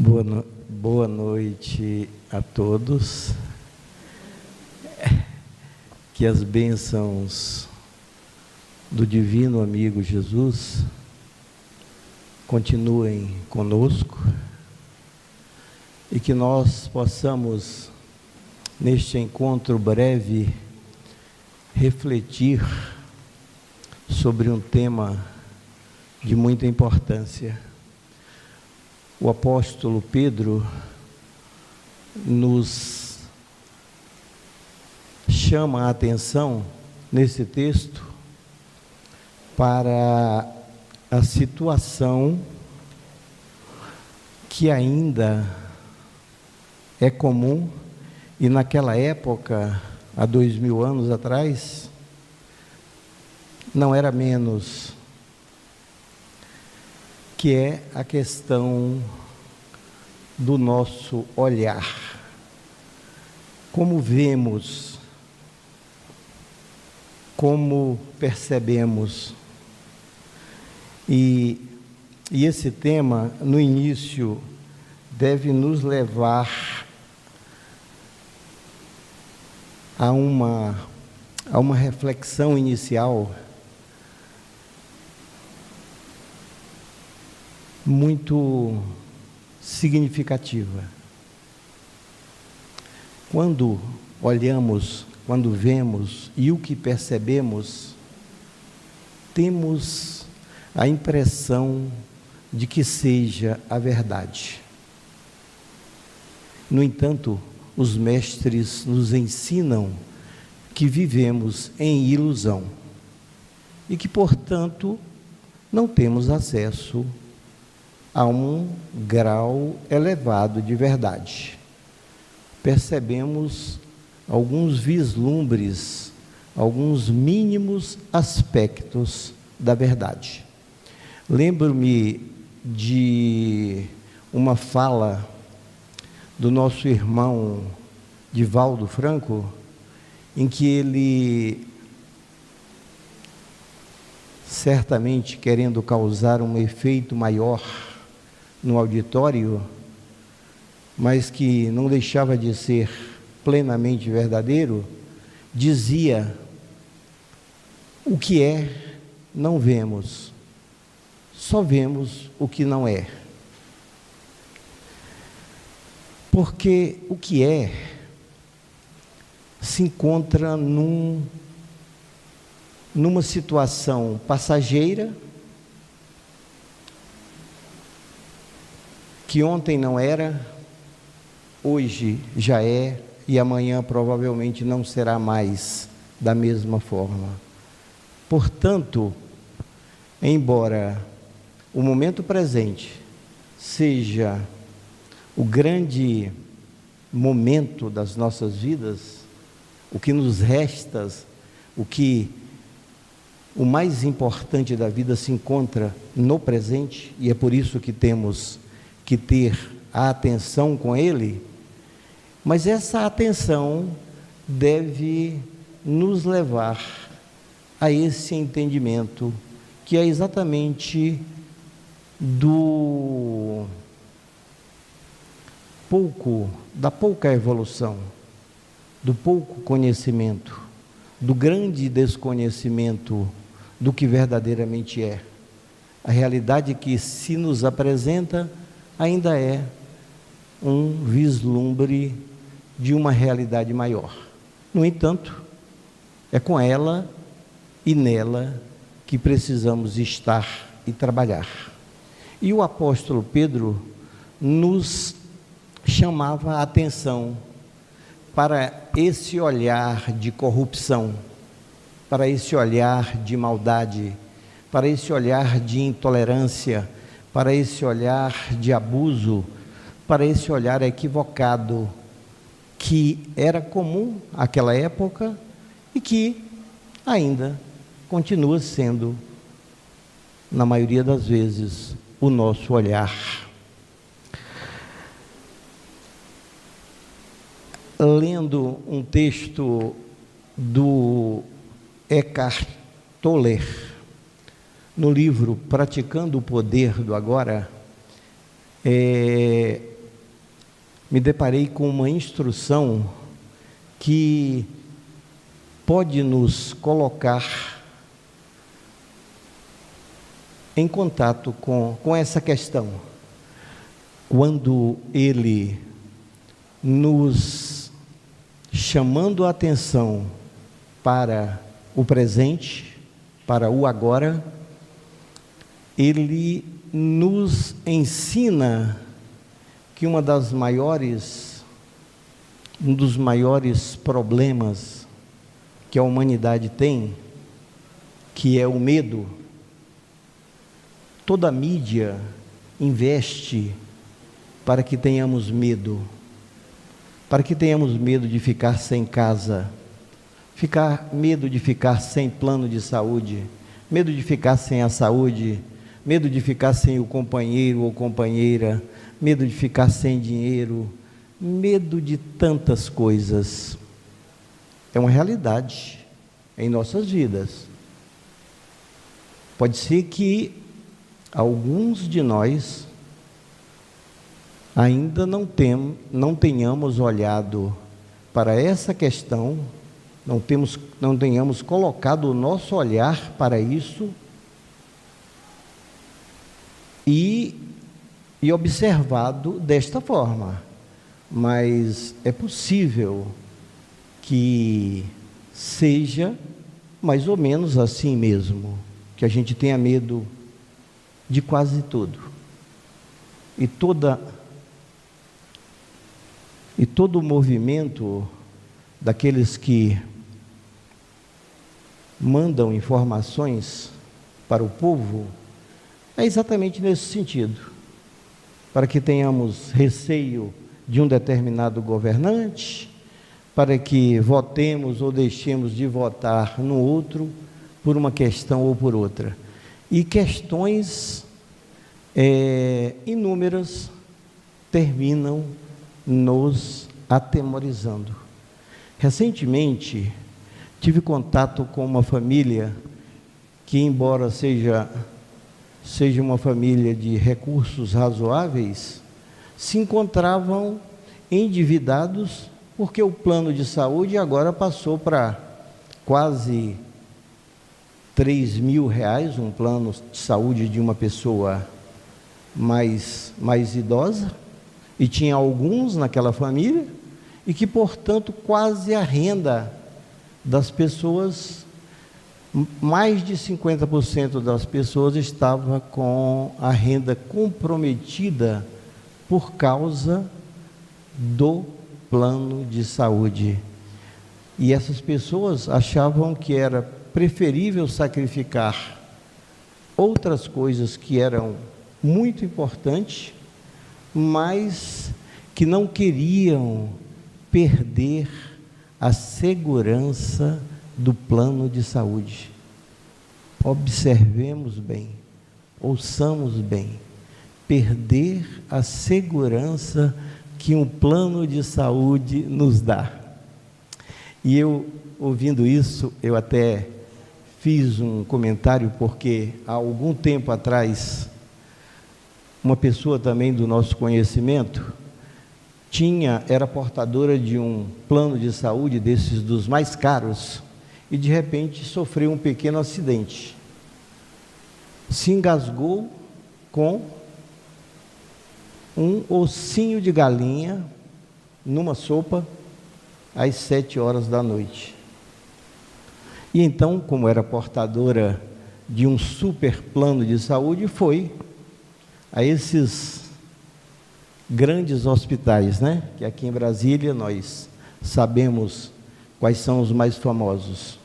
Boa noite a todos. Que as bênçãos do divino amigo Jesus continuem conosco e que nós possamos, neste encontro breve, refletir sobre um tema de muita importância. O apóstolo Pedro nos chama a atenção nesse texto para a situação que ainda é comum e naquela época, há 2000 anos atrás, não era menos, que é a questão do nosso olhar. Como vemos, como percebemos. E esse tema, no início, deve nos levar a uma reflexão inicial muito significativa. Quando olhamos, quando vemos e o que percebemos, temos a impressão de que seja a verdade. No entanto, os mestres nos ensinam que vivemos em ilusão e que, portanto, não temos acesso a um grau elevado de verdade. Percebemos alguns vislumbres, alguns mínimos aspectos da verdade. Lembro-me de uma fala do nosso irmão Divaldo Franco, em que ele, certamente querendo causar um efeito maior no auditório, mas que não deixava de ser plenamente verdadeiro, dizia: o que é, não vemos, só vemos o que não é. Porque o que é se encontra numa situação passageira, que ontem não era, hoje já é, e amanhã provavelmente não será mais da mesma forma. Portanto, embora o momento presente seja o grande momento das nossas vidas, o que nos resta, o mais importante da vida se encontra no presente, e é por isso que temos que ter a atenção com ele, mas essa atenção deve nos levar a esse entendimento, que é exatamente da pouca evolução, do pouco conhecimento, do grande desconhecimento do que verdadeiramente é. A realidade que se nos apresenta ainda é um vislumbre de uma realidade maior. No entanto, é com ela e nela que precisamos estar e trabalhar. E o apóstolo Pedro nos chamava a atenção para esse olhar de corrupção, para esse olhar de maldade, para esse olhar de intolerância, para esse olhar de abuso, para esse olhar equivocado, que era comum àquela época e que ainda continua sendo, na maioria das vezes, o nosso olhar. Lendo um texto do Eckhart Tolle, no livro Praticando o Poder do Agora, me deparei com uma instrução que pode nos colocar em contato com essa questão. Quando ele nos chamando a atenção para o presente, para o agora, ele nos ensina que um dos maiores problemas que a humanidade tem, que é o medo. Toda a mídia investe para que tenhamos medo de ficar sem casa, medo de ficar sem plano de saúde, medo de ficar sem a saúde, medo de ficar sem o companheiro ou companheira, medo de ficar sem dinheiro, medo de tantas coisas. É uma realidade em nossas vidas. Pode ser que alguns de nós ainda não tenhamos olhado para essa questão, não tenhamos colocado o nosso olhar para isso e observado desta forma. Mas é possível que seja mais ou menos assim mesmo, que a gente tenha medo de quase tudo. E todo o movimento daqueles que mandam informações para o povo é exatamente nesse sentido, para que tenhamos receio de um determinado governante, para que votemos ou deixemos de votar no outro por uma questão ou por outra. E questões inúmeras terminam nos atemorizando. Recentemente, tive contato com uma família que, embora seja uma família de recursos razoáveis, se encontravam endividados porque o plano de saúde agora passou para quase R$3.000, um plano de saúde de uma pessoa mais idosa, e tinha alguns naquela família, e que, portanto, quase a renda das pessoas, mais de 50% das pessoas estava com a renda comprometida por causa do plano de saúde. E essas pessoas achavam que era preferível sacrificar outras coisas que eram muito importantes, mas que não queriam perder a segurança do plano de saúde. Observemos bem, ouçamos bem, perder a segurança que um plano de saúde nos dá. E eu, ouvindo isso, eu até fiz um comentário, porque há algum tempo atrás, uma pessoa também do nosso conhecimento era portadora de um plano de saúde desses dos mais caros, e de repente sofreu um pequeno acidente, se engasgou com um ossinho de galinha numa sopa às 7 horas da noite. E então, como era portadora de um super plano de saúde, foi a esses grandes hospitais, né? Que aqui em Brasília nós sabemos quais são os mais famosos.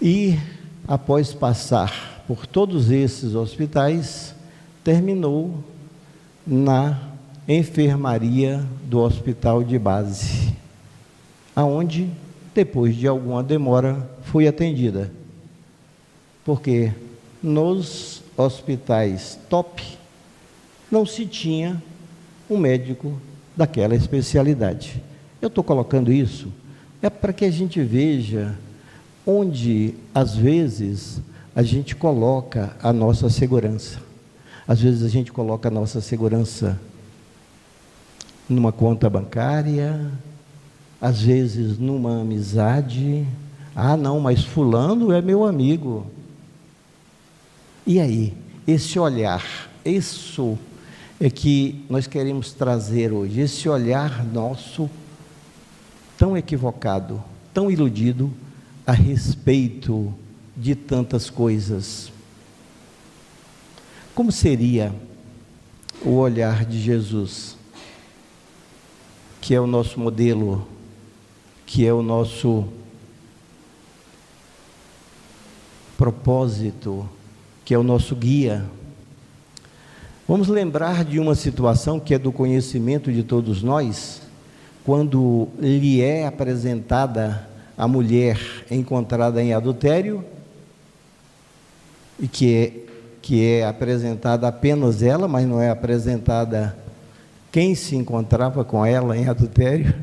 E após passar por todos esses hospitais, terminou na enfermaria do hospital de base, aonde, depois de alguma demora, foi atendida, porque nos hospitais top não se tinha um médico daquela especialidade. Eu estou colocando isso para que a gente veja onde, às vezes, a gente coloca a nossa segurança. Às vezes a gente coloca a nossa segurança numa conta bancária, às vezes numa amizade. Ah, não, mas fulano é meu amigo. E aí, esse olhar, isso é que nós queremos trazer hoje, esse olhar nosso tão equivocado, tão iludido a respeito de tantas coisas. Como seria o olhar de Jesus, que é o nosso modelo, que é o nosso propósito, que é o nosso guia? Vamos lembrar de uma situação que é do conhecimento de todos nós, quando lhe é apresentada a mulher encontrada em adultério, e que é apresentada apenas ela, mas não é apresentada quem se encontrava com ela em adultério.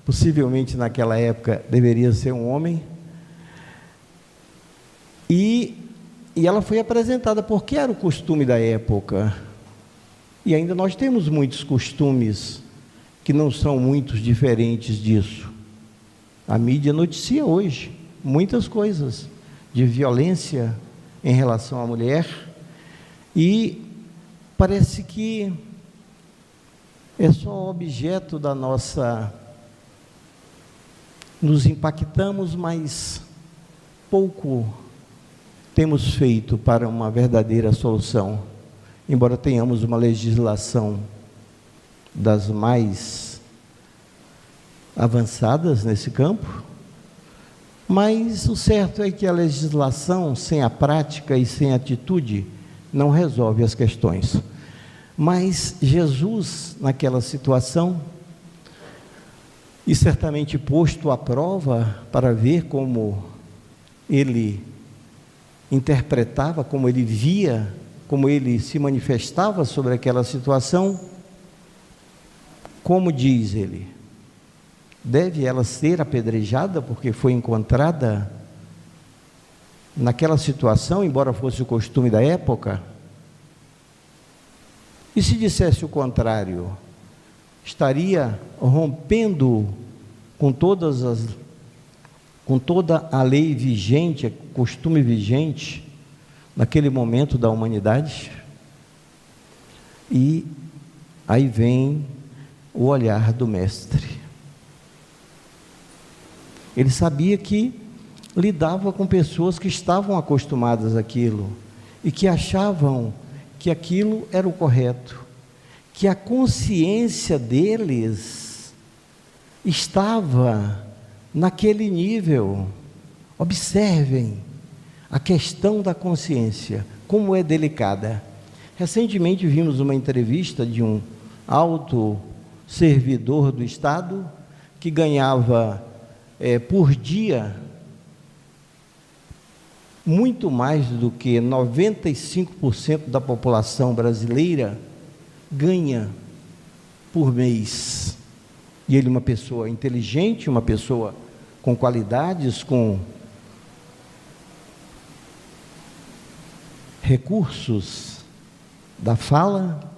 Possivelmente naquela época deveria ser um homem. E ela foi apresentada porque era o costume da época. E ainda nós temos muitos costumes que não são muito diferentes disso. A mídia noticia hoje muitas coisas de violência em relação à mulher, e parece que é só objeto da nossa... Nos impactamos, mas pouco temos feito para uma verdadeira solução. Embora tenhamos uma legislação das mais avançadas nesse campo, mas o certo é que a legislação sem a prática e sem atitude não resolve as questões. Mas Jesus, naquela situação, e certamente posto à prova para ver como ele interpretava, como ele via, como ele se manifestava sobre aquela situação, como diz ele? Deve ela ser apedrejada porque foi encontrada naquela situação, embora fosse o costume da época? E se dissesse o contrário, estaria rompendo com toda a lei vigente, o costume vigente naquele momento da humanidade? E aí vem o olhar do mestre. Ele sabia que lidava com pessoas que estavam acostumadas àquilo e que achavam que aquilo era o correto, que a consciência deles estava naquele nível. Observem a questão da consciência, como é delicada. Recentemente vimos uma entrevista de um alto servidor do Estado que ganhava por dia muito mais do que 95% da população brasileira ganha por mês. E ele, uma pessoa inteligente, uma pessoa com qualidades, com recursos da fala,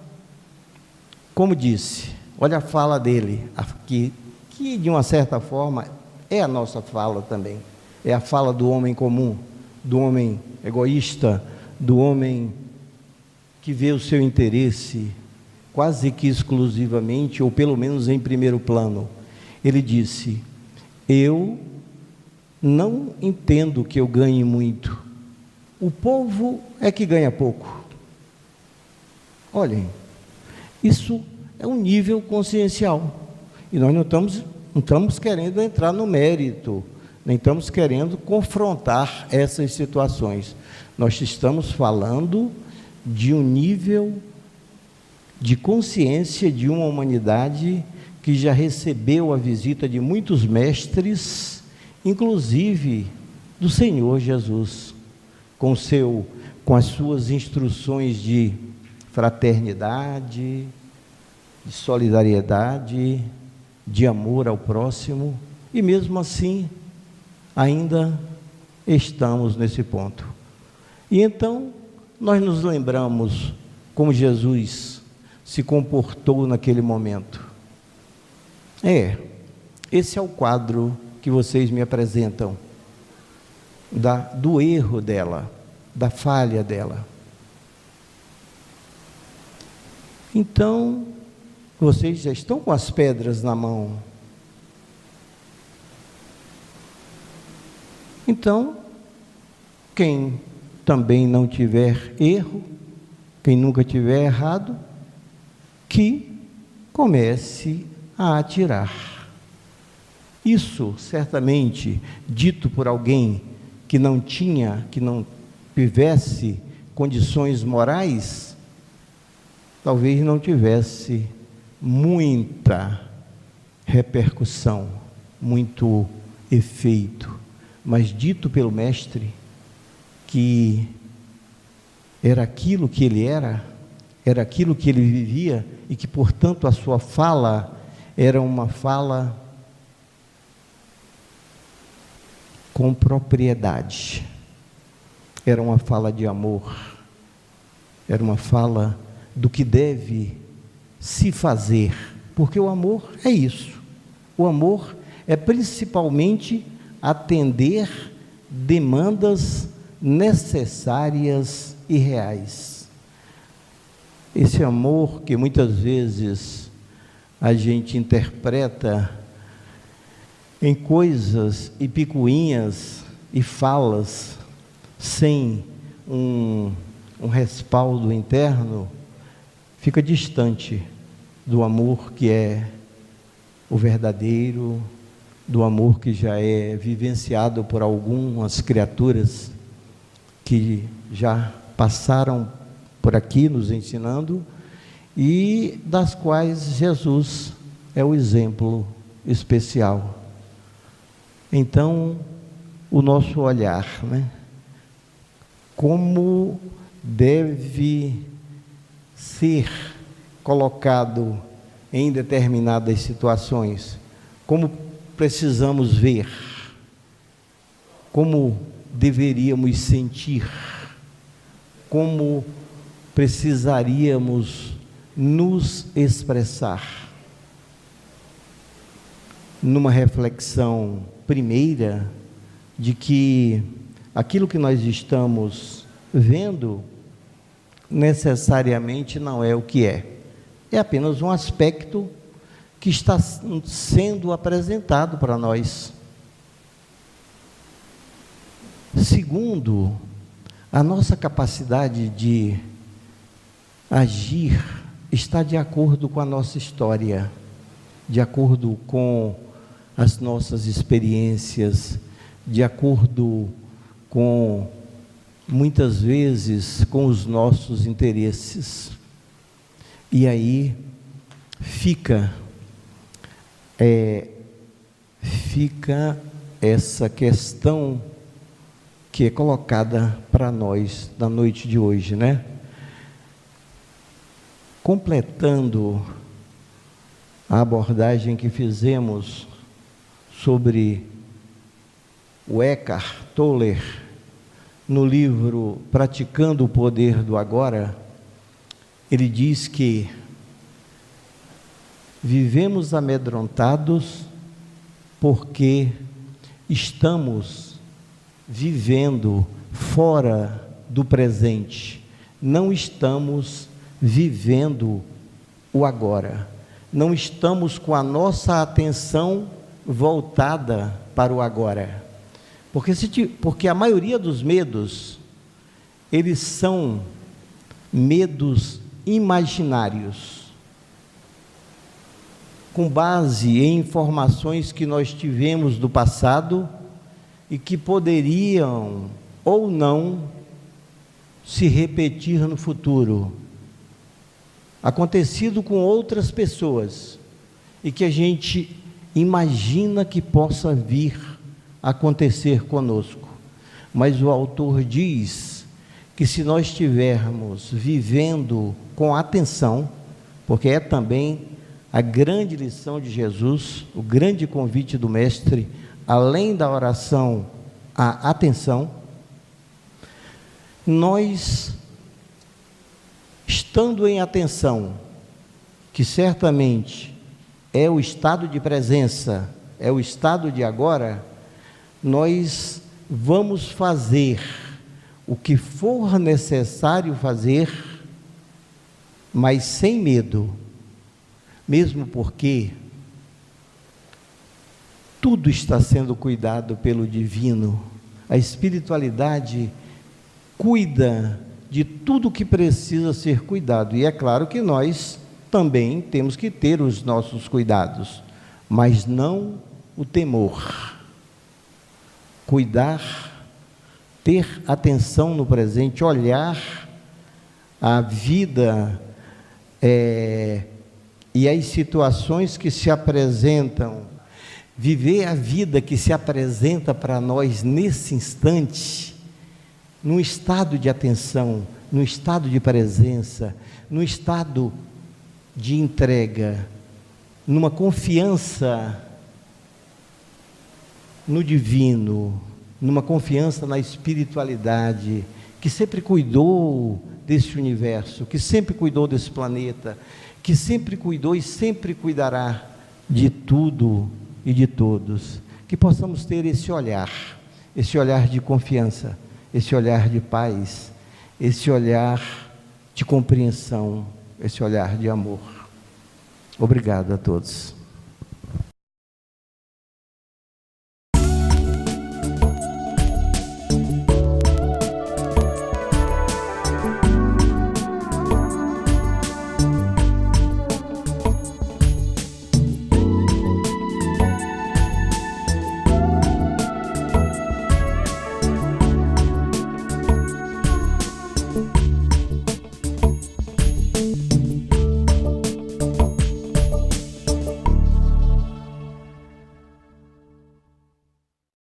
como disse, olha a fala dele, que de uma certa forma é a nossa fala também, é a fala do homem comum, do homem egoísta, do homem que vê o seu interesse quase que exclusivamente, ou pelo menos em primeiro plano. Ele disse: eu não entendo que eu ganhe muito, o povo é que ganha pouco. Olhem, isso é um nível consciencial, e nós não estamos querendo entrar no mérito, nem estamos querendo confrontar essas situações. Nós estamos falando de um nível de consciência de uma humanidade que já recebeu a visita de muitos mestres, inclusive do Senhor Jesus, com as suas instruções de fraternidade, de solidariedade, de amor ao próximo, e mesmo assim ainda estamos nesse ponto. E então nós nos lembramos como Jesus se comportou naquele momento. Esse é o quadro que vocês me apresentam, do erro dela, da falha dela. Então, vocês já estão com as pedras na mão. Então, quem também não tiver erro, quem nunca tiver errado, que comece a atirar. Isso, certamente, dito por alguém que não tivesse condições morais, talvez não tivesse muita repercussão, muito efeito, mas dito pelo mestre, que era aquilo que ele era aquilo que ele vivia, e que, portanto, a sua fala era uma fala com propriedade, era uma fala de amor, era uma fala do que deve se fazer, porque o amor é isso. O amor é principalmente atender demandas necessárias e reais. Esse amor que muitas vezes a gente interpreta em coisas e picuinhas e falas sem um respaldo interno, fica distante do amor que é o verdadeiro, do amor que já é vivenciado por algumas criaturas que já passaram por aqui nos ensinando, e das quais Jesus é o exemplo especial. Então, o nosso olhar, como deve ser colocado em determinadas situações, como precisamos ver, como deveríamos sentir, como precisaríamos nos expressar. Numa reflexão primeira de que aquilo que nós estamos vendo necessariamente não é o que é apenas um aspecto que está sendo apresentado para nós. Segundo, a nossa capacidade de agir está de acordo com a nossa história, de acordo com as nossas experiências, de acordo com, muitas vezes, com os nossos interesses. E aí fica essa questão que é colocada para nós na noite de hoje, completando a abordagem que fizemos sobre o Eckhart Tolle no livro Praticando o Poder do Agora. Ele diz que vivemos amedrontados porque estamos vivendo fora do presente, não estamos vivendo o agora, não estamos com a nossa atenção voltada para o agora, porque a maioria dos medos, eles são medos imaginários, com base em informações que nós tivemos do passado e que poderiam ou não se repetir no futuro, acontecido com outras pessoas, e que a gente imagina que possa vir a acontecer conosco. Mas o autor diz que se nós estivermos vivendo com atenção, porque é também a grande lição de Jesus, o grande convite do mestre, além da oração, a atenção, nós estando em atenção, que certamente é o estado de presença, é o estado de agora, nós vamos fazer o que for necessário fazer, mas sem medo, mesmo porque tudo está sendo cuidado pelo divino. A espiritualidade cuida de tudo que precisa ser cuidado, e é claro que nós também temos que ter os nossos cuidados, mas não o temor. Cuidar, ter atenção no presente, olhar a vida e as situações que se apresentam, viver a vida que se apresenta para nós nesse instante, num estado de atenção, num estado de presença, num estado de entrega, numa confiança no divino, numa confiança na espiritualidade, que sempre cuidou desse universo, que sempre cuidou desse planeta, que sempre cuidou e sempre cuidará de tudo e de todos. Que possamos ter esse olhar de confiança, esse olhar de paz, esse olhar de compreensão, esse olhar de amor. Obrigado a todos.